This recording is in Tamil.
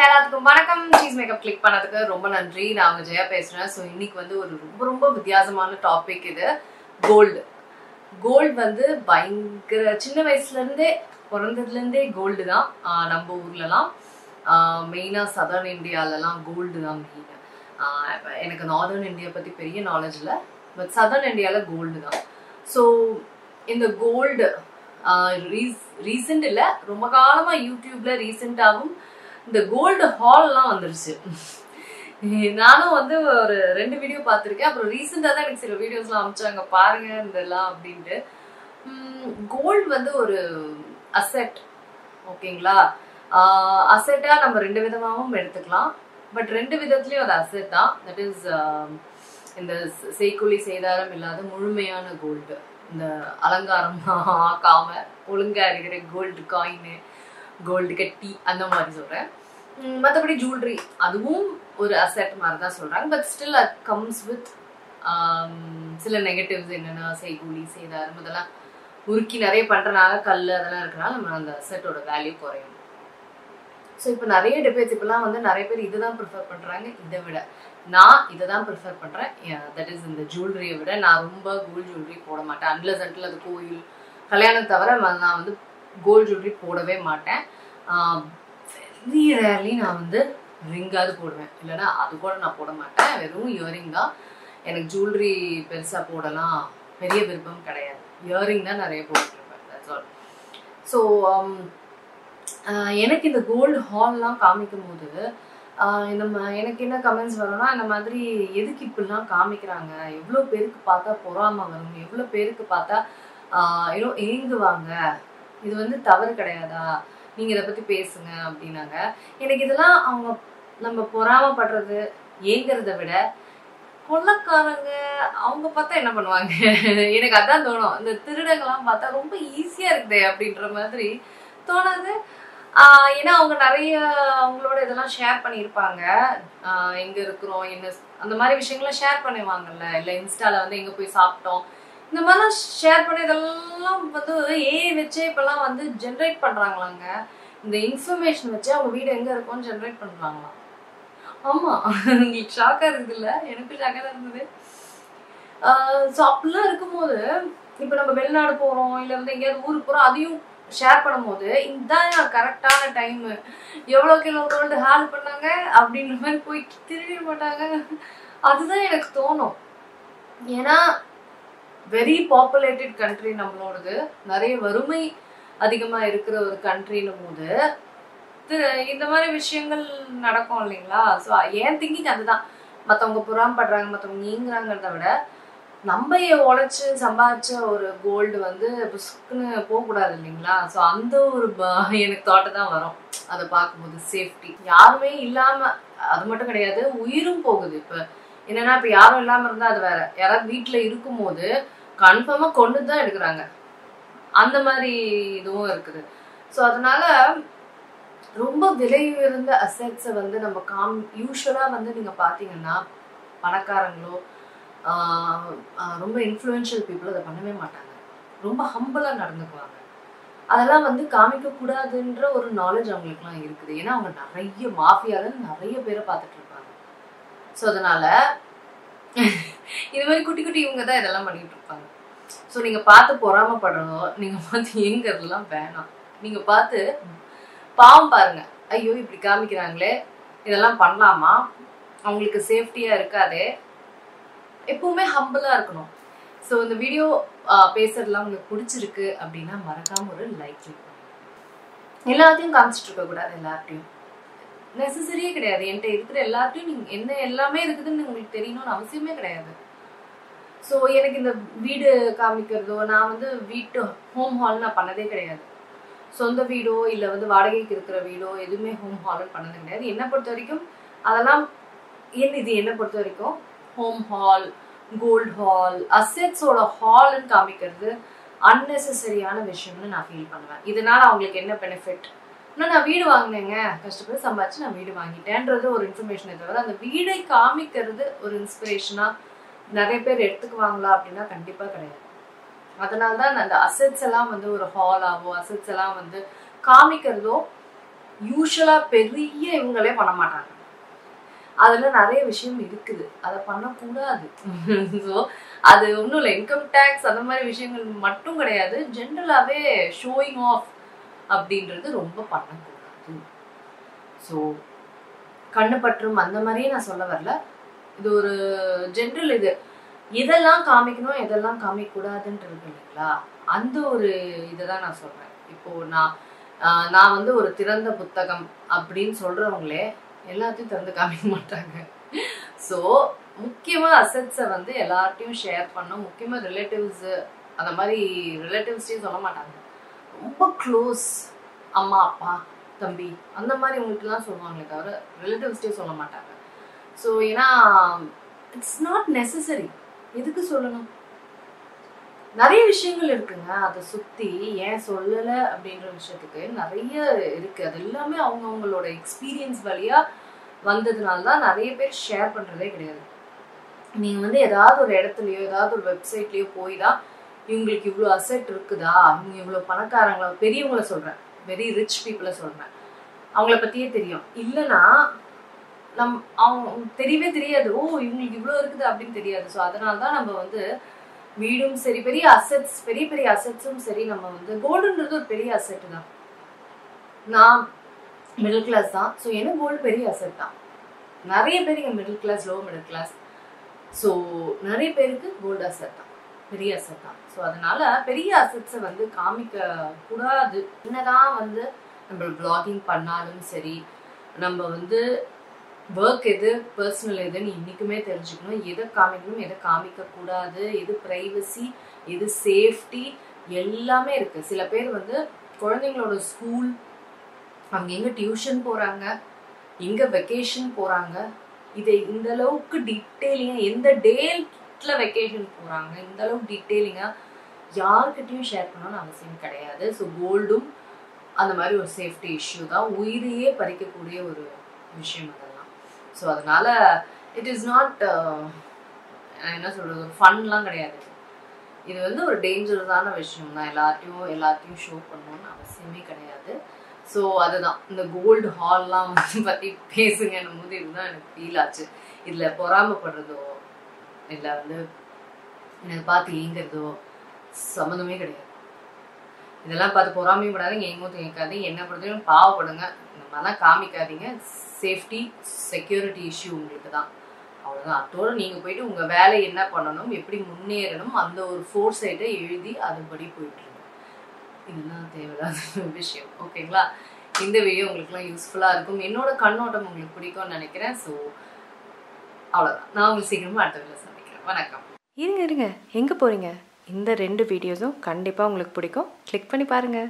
எல்லாத்துக்கும் வணக்கம். சீஸ் மேக்கப் கிளிக் பண்ணதுக்கு ரொம்ப நன்றி. நான் உங்க ஜெயா பேசுறேன். ஸோ இன்னைக்கு வந்து ஒரு ரொம்ப வித்தியாசமான டாபிக் இது. கோல்டு வந்து பயங்கர சின்ன வயசுல இருந்தே பிறந்ததுல இருந்தே கோல்டு தான். நம்ம ஊர்லலாம் மெயினா சதர்ன் இந்தியாலலாம் கோல்டு தான் மெயின். எனக்கு நார்தர்ன் இந்தியா பத்தி பெரிய நாலேஜ் இல்லை, பட் சதர்ன் இந்தியால கோல்டு தான். ஸோ இந்த கோல்டு ரீசெண்ட் இல்லை, ரொம்ப காலமா யூடியூப்ல ரீசெண்டாகவும் இந்த கோல்டு ஹால்லாம் வந்துருச்சு. நானும் வந்து ஒரு 2 வீடியோ பார்த்துருக்கேன். அப்புறம் ரீசெண்டாக தான் எனக்கு சில வீடியோஸ்லாம் அனுப்பிச்சாங்க, பாருங்க இதெல்லாம் அப்படின்ட்டு. கோல்டு வந்து ஒரு அசெட், ஓகேங்களா? அசெட்டா நம்ம 2 விதமாகவும் எடுத்துக்கலாம். பட் 2 விதத்துலயும் ஒரு அசெட் தான். தட் இஸ் இந்த செய்கூலி சேதாரம் இல்லாத முழுமையான கோல்டு, இந்த அலங்காரம் ஆக்காம ஒழுங்கா இருக்கிற கோல்டு காயின், கோல்டு கட்டி, அந்த மாதிரி சொல்றேன். மற்றபடி ஜுவல்லரி அதுவும் ஒரு அசெட் மாதிரி தான் சொல்றாங்க. But still at comes with சில நெகட்டிவ்ஸ். என்னன்னா செய்கூலி சேதாரம் அதெல்லாம் உருக்கி நிறைய பண்றதுனால, கல் அதெல்லாம் இருக்கனால நம்ம அந்த அசெட்டோட வேல்யூ குறையும். ஸோ இப்போ நிறைய டிபேட்ஸ், இப்பெல்லாம் வந்து நிறைய பேர் இதை தான் ப்ரிஃபர் பண்றாங்க. இதை விட நான் இதை தான் ப்ரிஃபர் பண்றேன். தட் இஸ் இந்த ஜுவல்லரியை விட நான் ரொம்ப கோல்டு ஜுவல்லரி போட மாட்டேன். அன்லஸ் அன்டில் அது கோயில் கல்யாணம் தவிர நான் வந்து கோல்டு ஜுவல்லரி போடவே மாட்டேன். வெரி ரேர்லி நான் வந்து ரிங்காவது போடுவேன், இல்லைன்னா அது கூட நான் போட மாட்டேன். வெறும் இயரிங் தான். எனக்கு ஜுவல்லரி பெருசாக போடலாம் பெரிய விருப்பம் கிடையாது. இயரிங் தான் நிறைய போட்டுருப்பேன். That's all. ஸோ எனக்கு இந்த கோல்டு ஹால்லாம் காமிக்கும் போது எனக்கு என்ன கமெண்ட்ஸ் வரும்னா, இந்த மாதிரி எதுக்கு இப்படிலாம் காமிக்கிறாங்க, எவ்வளோ பேருக்கு பார்த்தா பொறாம வரும், எவ்வளோ பேருக்கு பார்த்தா ஏதோ ஏங்குவாங்க, இது வந்து தவறு கிடையாதா, நீங்க இதை பத்தி பேசுங்க அப்படின்னாங்க. எனக்கு இதெல்லாம் நம்ம பொறாமப்படுறது ஏங்குறத விட கொள்ளக்காரங்க அவங்க பார்த்தா என்ன பண்ணுவாங்க, எனக்கு அதான் தோணும். இந்த திருடங்கள்லாம் பார்த்தா ரொம்ப ஈஸியா இருக்குதே அப்படின்ற மாதிரி தோணாது. ஏன்னா அவங்க நிறைய அவங்களோட இதெல்லாம் ஷேர் பண்ணியிருப்பாங்க. எங்க இருக்கிறோம் என்ன அந்த மாதிரி விஷயங்கள்லாம் ஷேர் பண்ணுவாங்கல்ல, இல்லை இன்ஸ்டால வந்து எங்க போய் சாப்பிட்டோம் இந்த மாதிரிலாம் ஷேர் பண்ணி இதெல்லாம் வந்து ஏஐ வச்சே இப்பெல்லாம் வந்து ஜென்ரேட் பண்றாங்களாங்க. இந்த இன்ஃபர்மேஷன் வச்சு அவங்க வீடு எங்க இருக்கும்னு ஜென்ரேட் பண்றாங்களாம். ஆமா, உங்களுக்கு ஷாக்கா இருக்குது இல்ல? எனக்கு ஷாக்கா தான் இருந்தது. ஸோ அப்படிலாம் இருக்கும்போது இப்போ நம்ம வெளிநாடு போறோம், இல்லை வந்து எங்கேயாவது ஊருக்கு போறோம், அதையும் ஷேர் பண்ணும்போது இதுதான் கரெக்டான டைம், எவ்வளோ கிலோ கோல்டு ஹேல் பண்ணாங்க அப்படின்ற மாதிரி போய் திருட மாட்டாங்க. அதுதான் எனக்கு தோணும். ஏன்னா வெரி பாப்புலேட்டட் கண்ட்ரி நம்மளோடது, நிறைய வறுமை அதிகமா இருக்கிற ஒரு கண்ட்ரின்னும் போது இந்த மாதிரி விஷயங்கள் நடக்கும் இல்லைங்களா? ஸோ ஏன் திங்கிங் அதுதான். மற்றவங்க புறாமப்படுறாங்க, மற்றவங்க நீங்கிறாங்கிறத விட நம்ம உழைச்சு சம்பாதிச்ச ஒரு கோல்டு வந்து புஸ்க்குன்னு போகக்கூடாது இல்லைங்களா? ஸோ அந்த ஒரு எனக்கு தாட்டு தான் வரும் அதை பார்க்கும்போது. சேஃப்டி யாருமே இல்லாம, அது மட்டும் கிடையாது, உயிரும் போகுது. இப்போ என்னன்னா, இப்போ யாரும் இல்லாம இருந்தா அது வேற, யாராவது வீட்டுல இருக்கும் போது கன்ஃபார்மா கொண்டு தான் எடுக்கிறாங்க, அந்த மாதிரி இதுவும் இருக்குது. ஸோ அதனால ரொம்ப விலை உயர்ந்த அசெட்ஸை வந்து நம்ம யூஸ்வலா வந்து நீங்க பாத்தீங்கன்னா பணக்காரங்களோ ரொம்ப இன்ஃப்ளூயன்ஷியல் பீப்புள் அதை பண்ணவே மாட்டாங்க. ரொம்ப ஹம்பிளா நடந்துக்குவாங்க. அதெல்லாம் வந்து காமிக்க கூடாதுன்ற ஒரு நாலேஜ் அவங்களுக்குலாம் இருக்குது. ஏன்னா அவங்க நிறைய மாஃபியால நிறைய பேரை பார்த்துட்டு இருப்பாங்க. ஸோ அதனால இது மாதிரி குட்டி குட்டி இவங்க தான் இதெல்லாம் பண்ணிட்டு இருப்பாங்க. ஸோ நீங்க பார்த்து பொறாமப்படுறதோ, நீங்க பார்த்து ஏங்கிறதுலாம் வேணாம். நீங்க பார்த்து பாவம் பாருங்க, ஐயோ இப்படி காமிக்கிறாங்களே, இதெல்லாம் பண்ணலாமா, அவங்களுக்கு சேஃப்டியா இருக்காதே. எப்பவுமே ஹம்பிளா இருக்கணும். ஸோ இந்த வீடியோ பேசுறதுலாம் உங்களுக்கு பிடிச்சிருக்கு அப்படின்னா மறக்காம ஒரு லைக் கிளிக் பண்ணுங்க. எல்லாத்தையும் காமிச்சிட்டு இருக்க கூடாது, எல்லாத்தையும் நெசசரியே கிடையாது. என்கிட்ட இருக்கிற எல்லாத்தையும் நீங்க என்ன எல்லாமே இருக்குதுன்னு உங்களுக்கு தெரியணும்னு அவசியமே கிடையாது. ஸோ எனக்கு இந்த வீடு காமிக்கிறதோ, நான் வந்து வீட்டு ஹோம் ஹால் நான் பண்ணதே கிடையாது. சொந்த வீடோ இல்லை வந்து வாடகைக்கு இருக்கிற வீடோ எதுவுமே ஹோம் ஹால்னு பண்ணது கிடையாது. என்னை பொறுத்த வரைக்கும் அதெல்லாம் என்னை பொறுத்த வரைக்கும் ஹோம் ஹால், கோல்ட் ஹால், அசெட்ஸோட ஹால்னு காமிக்கிறது அன்னெசரியான விஷயம்னு நான் ஃபீல் பண்ணுவேன். இதனால அவங்களுக்கு என்ன பெனிஃபிட்? இன்னும் நான் வீடு வாங்கினேங்க, கஷ்டப்பட்டு சம்பாதிச்சு நான் வீடு வாங்கிட்டேன்றது ஒரு இன்ஃபர்மேஷனை தவிர அந்த வீடை காமிக்கிறது ஒரு இன்ஸ்பிரேஷனா நிறைய பேர் எடுத்துக்குவாங்களா அப்படின்னா கண்டிப்பா கிடையாது. அதனால தான் அந்த அசெட்ஸ் எல்லாம் வந்து ஒரு ஹாலாவோ அசெட்ஸ் எல்லாம் வந்து காமிக்கிறதோ யூஷுவலா பெரிய இவங்களே பண்ண மாட்டாங்க. அதுல நிறைய விஷயம் இருக்குது, அதை பண்ணக்கூடாது. ஸோ அது ஒன்றும் இல்லை, இன்கம் டேக்ஸ் அந்த மாதிரி விஷயங்கள் மட்டும் கிடையாது, ஜென்ரலாகவே ஷோயிங் ஆஃப் அப்படின்றது ரொம்ப பண்ணக்கூடாது. ஸோ கண்ணு பற்றும் அந்த மாதிரியே நான் சொல்ல வரல, இது ஒரு ஜென்ரல் இது. எதெல்லாம் காமிக்கணும் எதெல்லாம் காமிக்கக்கூடாதுன்றது இல்லைங்களா, அந்த ஒரு இதை தான் நான் சொல்றேன். இப்போ நான் வந்து ஒரு திறந்த புத்தகம் அப்படின்னு சொல்றவங்களே எல்லாத்தையும் திறந்து காமிக்க மாட்டாங்க. ஸோ முக்கியமாக அசெட்ஸை வந்து எல்லார்ட்டையும் ஷேர் பண்ணோம். முக்கியமாக ரிலேட்டிவ்ஸ், அந்த மாதிரி ரிலேட்டிவ்ஸ்டையும் சொல்ல மாட்டாங்க. ரொம்ப க்ளோஸ் அம்மா அப்பா தம்பி அந்த மாதிரி உங்களுக்குலாம் சொல்லுவாங்களே தவிர ரிலேட்டிவ்ஸ்டையும் சொல்ல மாட்டாங்க. ஸோ ஏன்னா இட்ஸ் நாட் நெசசரி. எதுக்கு சொல்லணும்? நிறைய விஷயங்கள் இருக்குங்க அதை சுற்றி. ஏன் சொல்லலை அப்படின்ற விஷயத்துக்கு நிறைய இருக்குது. அது எல்லாமே அவங்களோட எக்ஸ்பீரியன்ஸ் வழியாக வந்ததுனால தான் நிறைய பேர் ஷேர் பண்ணுறதே கிடையாது. நீங்கள் வந்து ஏதாவது ஒரு இடத்துலையோ ஏதாவது ஒரு வெப்சைட்லேயோ போய் தான் இவங்களுக்கு இவ்வளோ அசெட் இருக்குதா, இவங்க இவ்வளோ பணக்காரங்களா, பெரியவங்களை சொல்கிறேன், வெரி ரிச் பீப்புளை சொல்கிறேன், அவங்கள பற்றியே தெரியும். இல்லைன்னா அவங்க தெரியவே தெரியாது, ஓ இவங்களுக்கு இவ்வளோ இருக்குது அப்படின்னு தெரியாது. ஸோ அதனால தான் நம்ம வந்து வீடும் சரி, பெரிய அசெட்ஸ், பெரிய பெரிய அசெட்ஸும் சரி, நம்ம வந்து கோல்டுன்றது ஒரு பெரிய அசெட் தான். நான் மிடில் கிளாஸ் தான், ஸோ எனக்கு கோல்டு பெரிய அசெட் தான். நிறைய பேர் இங்கே middle class, low middle class, so நிறைய பேருக்கு கோல்டு அசெட் தான், பெரிய அசெட் தான். ஸோ அதனால பெரிய அசெட்ஸை வந்து காமிக்க கூடாது. என்னதான் வந்து நம்ம பிளாகிங் பண்ணாலும் சரி, நம்ம வந்து ஒர்க் எது பர்சனல் எதுன்னு இன்னைக்குமே தெரிஞ்சுக்கணும். எதை காமிக்கணும் எதை காமிக்க கூடாது, எது ப்ரைவசி எது சேஃப்டி எல்லாமே இருக்கு. சில பேர் வந்து குழந்தைங்களோட ஸ்கூல், அங்க எங்க டியூஷன் போறாங்க, எங்க வெக்கேஷன் போறாங்க, இதை இந்த அளவுக்கு டீட்டெயிலிங்கா, எந்த டேட்ல வெக்கேஷன் போறாங்க, இந்த அளவுக்கு டீட்டெயிலிங்கா யாருக்கிட்டையும் ஷேர் பண்ணணும்னு அவசியம் கிடையாது. ஸோ கோல்டும் அந்த மாதிரி ஒரு சேஃப்டி இஷ்யூ தான், உயிரையே பறிக்கக்கூடிய ஒரு விஷயம் அதெல்லாம். ஸோ அதனால இட் இஸ் நாட் என்ன சொல்றது, ஒரு ஃபன்லாம் கிடையாது. இது வந்து ஒரு டேஞ்சரஸான விஷயம் தான். எல்லாத்தையும் ஷோ பண்ணணும்னு அவசியமே கிடையாது. ஸோ அதுதான் இந்த கோல்டு ஹால்லாம் வந்து பற்றி பேசுங்கன்னும் போது இதுதான் எனக்கு ஃபீல் ஆச்சு. இதில் பொறாமப்படுறதோ இல்லை வந்து எனக்கு பார்த்து ஏங்கிறதோ சம்மந்தமே கிடையாது. இதெல்லாம் பார்த்து பொறாமையும் படாதீங்க, எங்கும் கேட்காதீங்க, என்ன பொறுத்தவரைக்கும் பாவப்படுங்க, இந்த மாதிரிலாம் காமிக்காதீங்க. சேஃப்டி செக்யூரிட்டி இஷ்யூ உங்களுக்கு தான், அவ்வளோதான். அதோடு நீங்கள் போயிட்டு உங்கள் வேலை என்ன பண்ணணும், எப்படி முன்னேறணும், அந்த ஒரு ஃபோர்ஸைட்டை எழுதி அதுபடி போயிட்டுருங்க. இதுதான் தேவையில்லாத விஷயம். ஓகேங்களா? இந்த வீடியோ உங்களுக்குலாம் யூஸ்ஃபுல்லாக இருக்கும், என்னோட கண்ணோட்டம் உங்களுக்கு பிடிக்கும்னு நினைக்கிறேன். ஸோ அவ்வளோதான், நான் உங்களுக்கு சீக்கிரமாக அடுத்த வீடியோ சந்திக்கிறேன். வணக்கம். இருங்க எங்கே போகிறீங்க? இந்த 2 வீடியோஸும் கண்டிப்பாக உங்களுக்கு பிடிக்கும், கிளிக் பண்ணி பாருங்கள்.